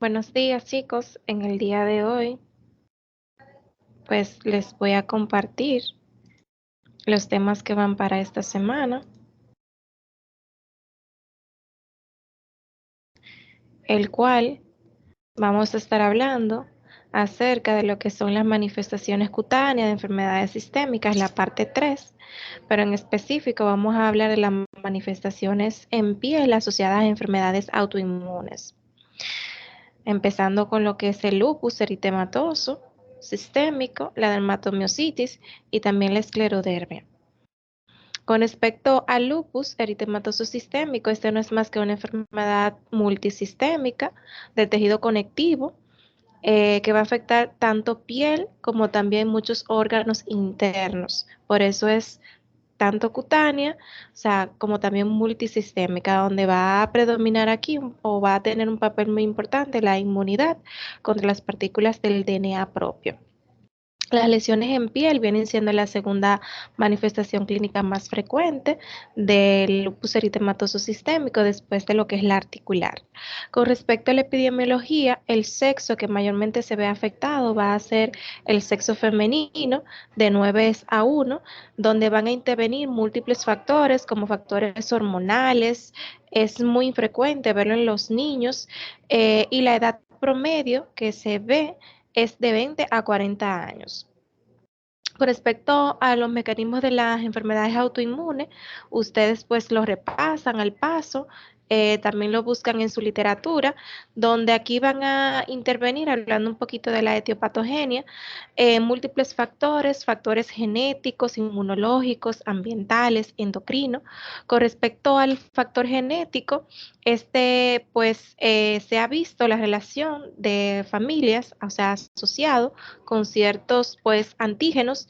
Buenos días, chicos. En el día de hoy, pues les voy a compartir los temas que van para esta semana, el cual vamos a estar hablando acerca de lo que son las manifestaciones cutáneas de enfermedades sistémicas, la parte 3, pero en específico vamos a hablar de las manifestaciones en piel asociadas a enfermedades autoinmunes, empezando con lo que es el lupus eritematoso sistémico, la dermatomiositis y también la esclerodermia. Con respecto al lupus eritematoso sistémico, este no es más que una enfermedad multisistémica del tejido conectivo que va a afectar tanto piel como también muchos órganos internos. Por eso es tanto cutánea, o sea, como también multisistémica, donde va a predominar aquí o va a tener un papel muy importante la inmunidad contra las partículas del DNA propio. Las lesiones en piel vienen siendo la segunda manifestación clínica más frecuente del lupus eritematoso sistémico después de lo que es la articular. Con respecto a la epidemiología, el sexo que mayormente se ve afectado va a ser el sexo femenino de 9 a 1, donde van a intervenir múltiples factores como factores hormonales. Es muy frecuente verlo en los niños y la edad promedio que se ve es de 20 a 40 años. Con respecto a los mecanismos de las enfermedades autoinmunes, ustedes pues lo repasan al paso, también lo buscan en su literatura, donde aquí van a intervenir hablando un poquito de la etiopatogenia, múltiples factores, factores genéticos, inmunológicos, ambientales, endocrinos. Con respecto al factor genético, pues se ha visto la relación de familias, o sea, asociado con ciertos pues antígenos.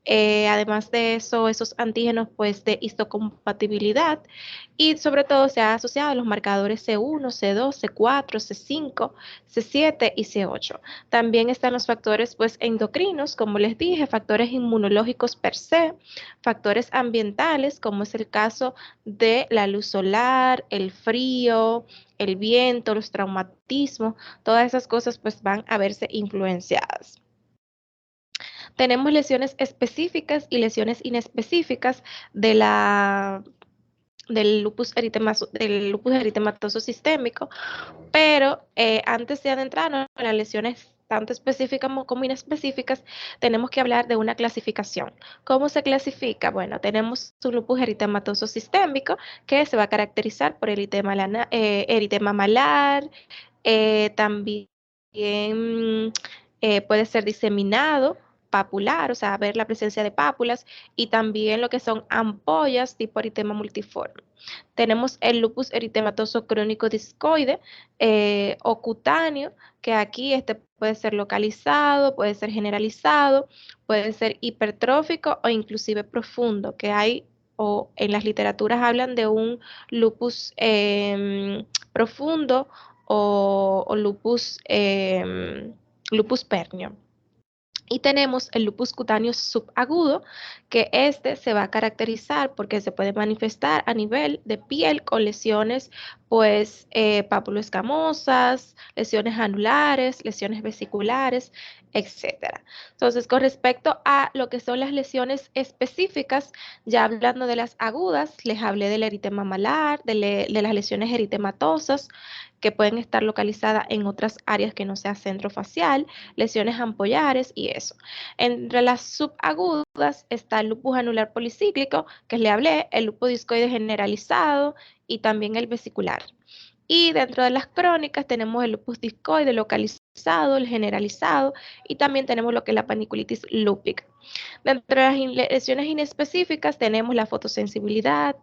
Además de eso, esos antígenos pues de histocompatibilidad y sobre todo se ha asociado a los marcadores C1, C2, C4, C5, C7 y C8. También están los factores pues endocrinos, como les dije, factores inmunológicos per se, factores ambientales, como es el caso de la luz solar, el frío, el viento, los traumatismos, todas esas cosas pues van a verse influenciadas. Tenemos lesiones específicas y lesiones inespecíficas de del lupus eritematoso sistémico, pero antes de adentrarnos en las lesiones tanto específicas como inespecíficas, tenemos que hablar de una clasificación. ¿Cómo se clasifica? Bueno, tenemos un lupus eritematoso sistémico que se va a caracterizar por eritema malar, también puede ser diseminado, papular, o sea, ver la presencia de pápulas y también lo que son ampollas tipo eritema multiforme. Tenemos el lupus eritematoso crónico discoide o cutáneo, que aquí este puede ser localizado, puede ser generalizado, puede ser hipertrófico o inclusive profundo, que hay o en las literaturas hablan de un lupus profundo o lupus pernio. Y tenemos el lupus cutáneo subagudo, que este se va a caracterizar porque se puede manifestar a nivel de piel con lesiones, pues, papuloescamosas, lesiones anulares, lesiones vesiculares, etcétera. Entonces, con respecto a lo que son las lesiones específicas, ya hablando de las agudas, les hablé del eritema malar, de las lesiones eritematosas, que pueden estar localizadas en otras áreas que no sea centro facial, lesiones ampollares y eso. Entre las subagudas está el lupus anular policíclico, que le hablé, el lupus discoide generalizado y también el vesicular. Y dentro de las crónicas tenemos el lupus discoide localizado, el generalizado y también tenemos lo que es la paniculitis lúpica. Dentro de las lesiones inespecíficas tenemos la fotosensibilidad,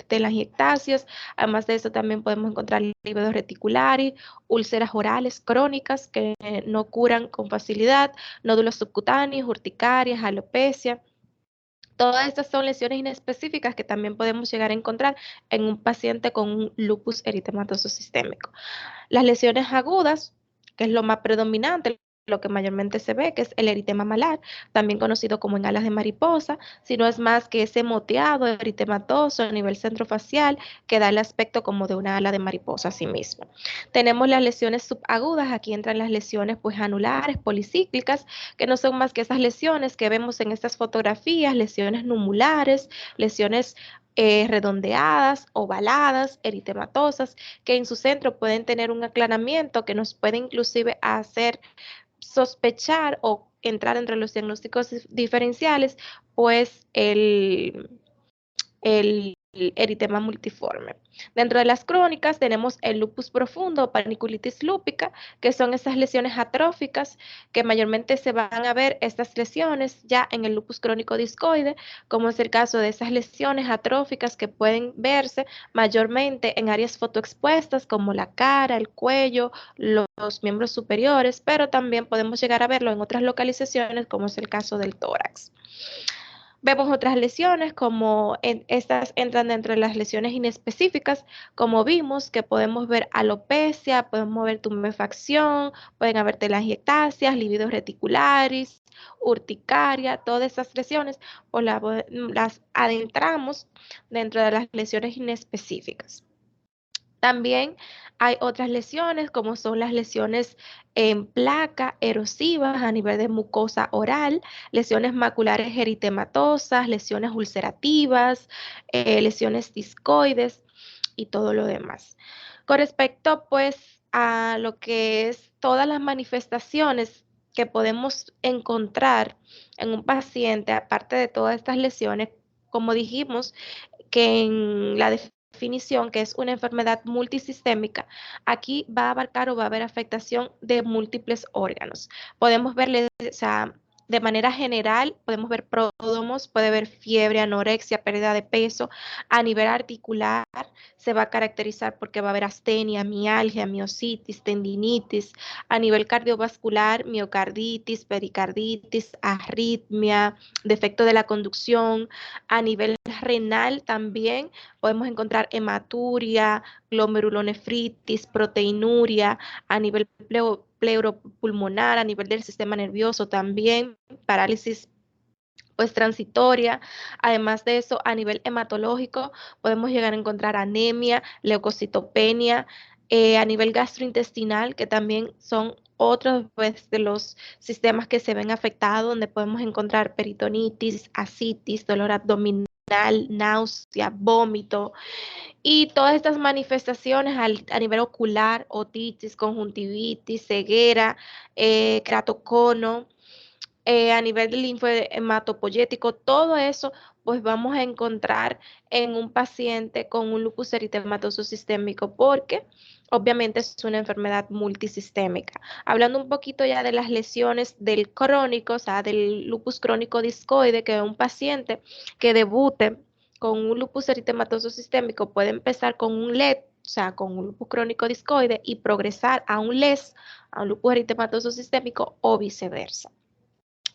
telangiectasias, además de eso también podemos encontrar lívidos reticulares, úlceras orales crónicas que no curan con facilidad, nódulos subcutáneos, urticarias, alopecia. Todas estas son lesiones inespecíficas que también podemos llegar a encontrar en un paciente con un lupus eritematoso sistémico. Las lesiones agudas, que es lo más predominante, lo que mayormente se ve, que es el eritema malar, también conocido como en alas de mariposa, si no es más que ese moteado eritematoso a nivel centrofacial que da el aspecto como de una ala de mariposa a sí misma. Tenemos las lesiones subagudas, aquí entran las lesiones pues anulares, policíclicas, que no son más que esas lesiones que vemos en estas fotografías, lesiones numulares, lesiones redondeadas, ovaladas, eritematosas, que en su centro pueden tener un aclaramiento que nos puede inclusive hacer sospechar o entrar entre los diagnósticos diferenciales, pues el eritema multiforme. Dentro de las crónicas tenemos el lupus profundo o paniculitis lúpica, que son esas lesiones atróficas que mayormente se van a ver estas lesiones ya en el lupus crónico discoide, como es el caso de esas lesiones atróficas que pueden verse mayormente en áreas fotoexpuestas como la cara, el cuello, los miembros superiores, pero también podemos llegar a verlo en otras localizaciones como es el caso del tórax. Vemos otras lesiones como estas entran dentro de las lesiones inespecíficas, como vimos que podemos ver alopecia, podemos ver tumefacción, pueden haber telangiectasias, lívidos reticulares, urticaria, todas esas lesiones pues las adentramos dentro de las lesiones inespecíficas. También hay otras lesiones, como son las lesiones en placa erosivas a nivel de mucosa oral, lesiones maculares eritematosas, lesiones ulcerativas, lesiones discoides y todo lo demás. Con respecto, pues, a lo que es todas las manifestaciones que podemos encontrar en un paciente, aparte de todas estas lesiones, como dijimos, que en la definición, que es una enfermedad multisistémica, aquí va a abarcar o va a haber afectación de múltiples órganos. Podemos verle, o sea, de manera general, podemos ver pródomos, puede haber fiebre, anorexia, pérdida de peso. A nivel articular, se va a caracterizar porque va a haber astenia, mialgia, miositis, tendinitis. A nivel cardiovascular, miocarditis, pericarditis, arritmia, defecto de la conducción. A nivel renal también podemos encontrar hematuria, glomerulonefritis, proteinuria, a nivel pleuropulmonar, a nivel del sistema nervioso también, parálisis pues transitoria. Además de eso, a nivel hematológico podemos llegar a encontrar anemia, leucocitopenia, a nivel gastrointestinal, que también son otros pues, de los sistemas que se ven afectados, donde podemos encontrar peritonitis, ascitis, dolor abdominal, náusea, vómito y todas estas manifestaciones a nivel ocular, otitis, conjuntivitis, ceguera, cratocono, a nivel del linfohematopoyético, todo eso, pues vamos a encontrar en un paciente con un lupus eritematoso sistémico, porque obviamente es una enfermedad multisistémica. Hablando un poquito ya de las lesiones del crónico, o sea, del lupus crónico discoide, que es un paciente que debute con un lupus eritematoso sistémico puede empezar con un LED, o sea, con un lupus crónico discoide y progresar a un LES, a un lupus eritematoso sistémico o viceversa.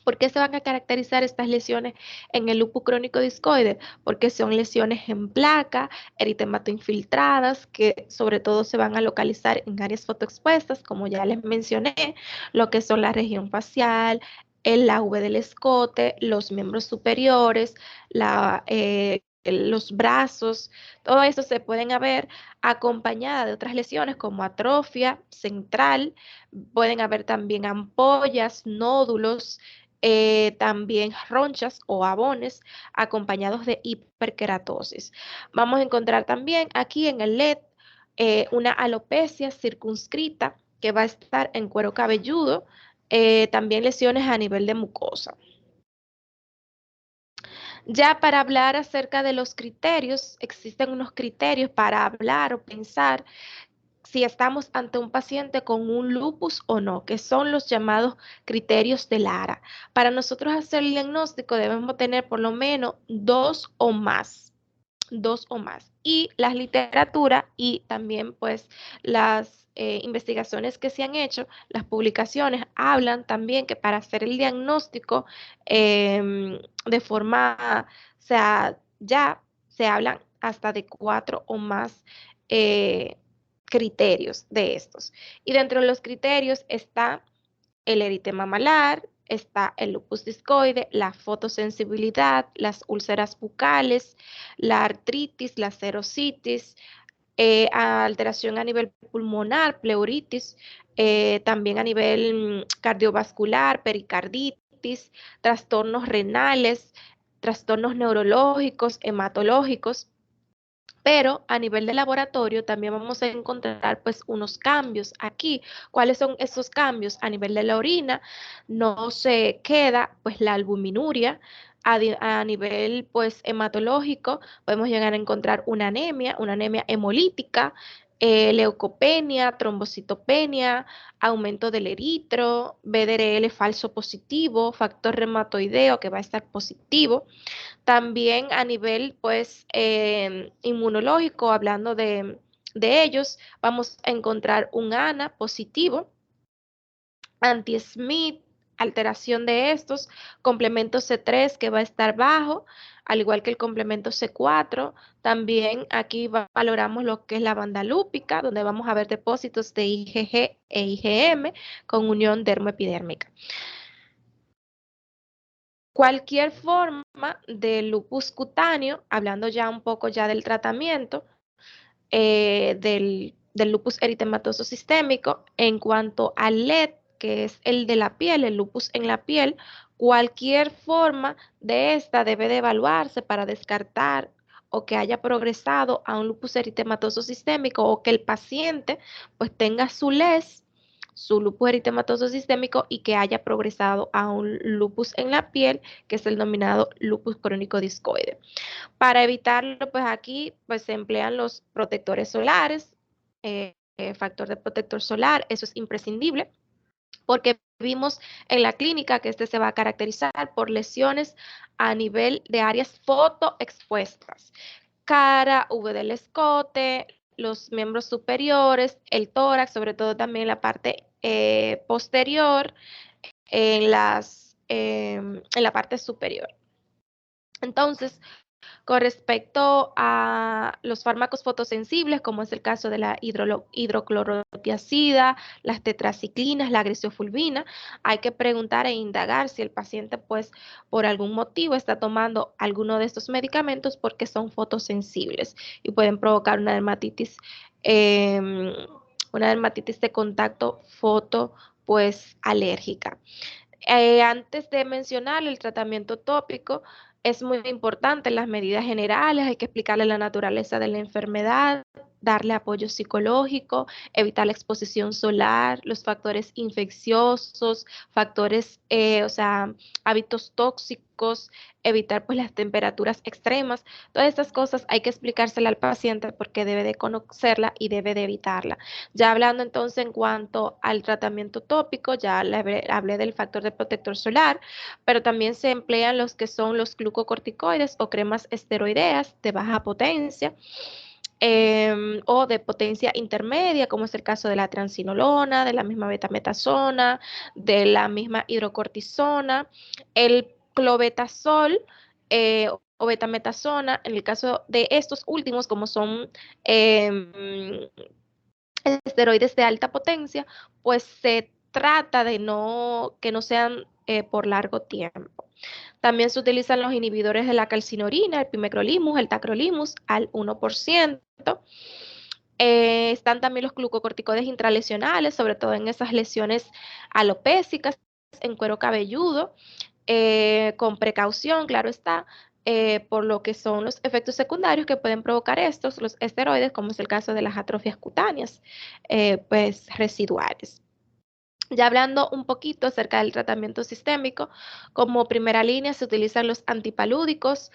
¿Por qué se van a caracterizar estas lesiones en el lupus crónico discoide? Porque son lesiones en placa, eritematoinfiltradas, que sobre todo se van a localizar en áreas fotoexpuestas, como ya les mencioné, lo que son la región facial, la V del escote, los miembros superiores, los brazos, todo eso se pueden haber acompañada de otras lesiones como atrofia central, pueden haber también ampollas, nódulos, también ronchas o abones acompañados de hiperkeratosis. Vamos a encontrar también aquí en el LED una alopecia circunscrita que va a estar en cuero cabelludo, también lesiones a nivel de mucosa. Ya para hablar acerca de los criterios, existen unos criterios para hablar o pensar si estamos ante un paciente con un lupus o no, que son los llamados criterios de Lara. Para nosotros hacer el diagnóstico debemos tener por lo menos dos o más. Y la literatura y también pues las investigaciones que se han hecho, las publicaciones hablan también que para hacer el diagnóstico de forma, o sea, ya se hablan hasta de 4 o más criterios de estos. Y dentro de los criterios está el eritema malar, está el lupus discoide, la fotosensibilidad, las úlceras bucales, la artritis, la serositis, alteración a nivel pulmonar, pleuritis, también a nivel cardiovascular, pericarditis, trastornos renales, trastornos neurológicos, hematológicos. Pero a nivel de laboratorio también vamos a encontrar pues unos cambios aquí. ¿Cuáles son esos cambios? A nivel de la orina no se queda pues la albuminuria. A nivel pues hematológico podemos llegar a encontrar una anemia hemolítica, leucopenia, trombocitopenia, aumento del eritro, VDRL falso positivo, factor reumatoideo que va a estar positivo. También a nivel, pues, inmunológico, hablando de ellos, vamos a encontrar un ANA positivo, anti-Smith, alteración de estos, complemento C3 que va a estar bajo, al igual que el complemento C4. También aquí valoramos lo que es la banda lúpica, donde vamos a ver depósitos de IgG e IgM con unión dermoepidérmica. Cualquier forma de lupus cutáneo, hablando ya un poco ya del tratamiento del lupus eritematoso sistémico, en cuanto al LED, que es el de la piel, el lupus en la piel, cualquier forma de esta debe de evaluarse para descartar o que haya progresado a un lupus eritematoso sistémico o que el paciente pues tenga su LES, su lupus eritematoso sistémico y que haya progresado a un lupus en la piel, que es el denominado lupus crónico discoide. Para evitarlo, pues aquí pues, se emplean los protectores solares, factor de protector solar, eso es imprescindible, porque vimos en la clínica que este se va a caracterizar por lesiones a nivel de áreas fotoexpuestas, cara, V del escote, los miembros superiores, el tórax, sobre todo también la parte posterior, en la parte superior. Entonces, con respecto a los fármacos fotosensibles, como es el caso de la hidroclorotiazida, las tetraciclinas, la grisofulvina, hay que preguntar e indagar si el paciente, pues, por algún motivo está tomando alguno de estos medicamentos porque son fotosensibles y pueden provocar una dermatitis de contacto foto, pues, alérgica. Antes de mencionar el tratamiento tópico, es muy importante las medidas generales, hay que explicarle la naturaleza de la enfermedad, darle apoyo psicológico, evitar la exposición solar, los factores infecciosos, factores, o sea, hábitos tóxicos, evitar pues las temperaturas extremas. Todas estas cosas hay que explicársela al paciente porque debe de conocerla y debe de evitarla. Ya hablando entonces en cuanto al tratamiento tópico, ya hablé del factor de protector solar, pero también se emplean los que son los glucocorticoides o cremas esteroideas de baja potencia. O de potencia intermedia, como es el caso de la transinolona, de la misma betametasona, de la misma hidrocortisona, el clobetasol o betametasona. En el caso de estos últimos, como son esteroides de alta potencia, pues se trata de que no sean por largo tiempo. También se utilizan los inhibidores de la calcinorina, el pimecrolimus, el tacrolimus al 1%. Están también los glucocorticoides intralesionales, sobre todo en esas lesiones alopésicas, en cuero cabelludo, con precaución, claro está, por lo que son los efectos secundarios que pueden provocar los esteroides, como es el caso de las atrofias cutáneas, pues residuales. Ya hablando un poquito acerca del tratamiento sistémico, como primera línea se utilizan los antipalúdicos,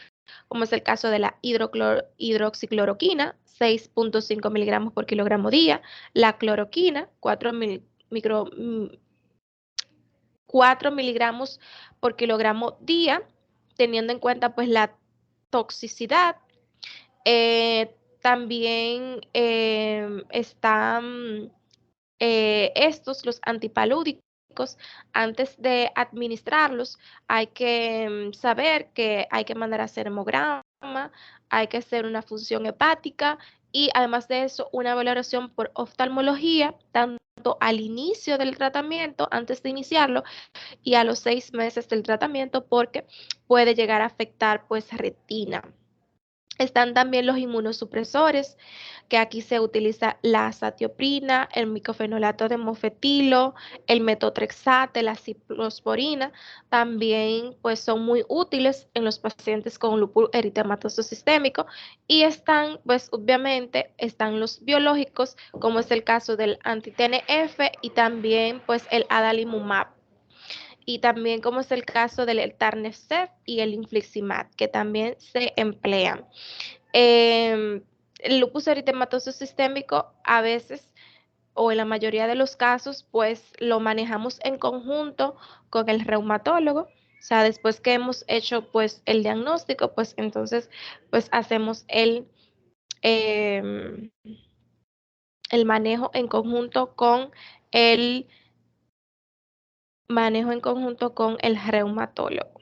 como es el caso de la hidroxicloroquina, 6.5 miligramos por kilogramo día, la cloroquina, 4 miligramos por kilogramo día, teniendo en cuenta pues la toxicidad. También están los antipalúdicos. Antes de administrarlos, hay que saber que hay que mandar a hacer hemograma, hay que hacer una función hepática y además de eso una valoración por oftalmología, tanto al inicio del tratamiento, antes de iniciarlo, y a los 6 meses del tratamiento, porque puede llegar a afectar pues retina. Están también los inmunosupresores, que aquí se utiliza la azatioprina, el micofenolato de mofetilo, el metotrexate, la ciclosporina. También pues son muy útiles en los pacientes con lupus eritematoso sistémico. Y están, pues obviamente, están los biológicos, como es el caso del anti-TNF y también pues el adalimumab. Y también como es el caso del Etanercept y el infliximab, que también se emplean. El lupus eritematoso sistémico a veces o en la mayoría de los casos pues lo manejamos en conjunto con el reumatólogo. O sea, después que hemos hecho pues el diagnóstico, pues entonces pues hacemos eh, el manejo en conjunto con el manejo en conjunto con el reumatólogo.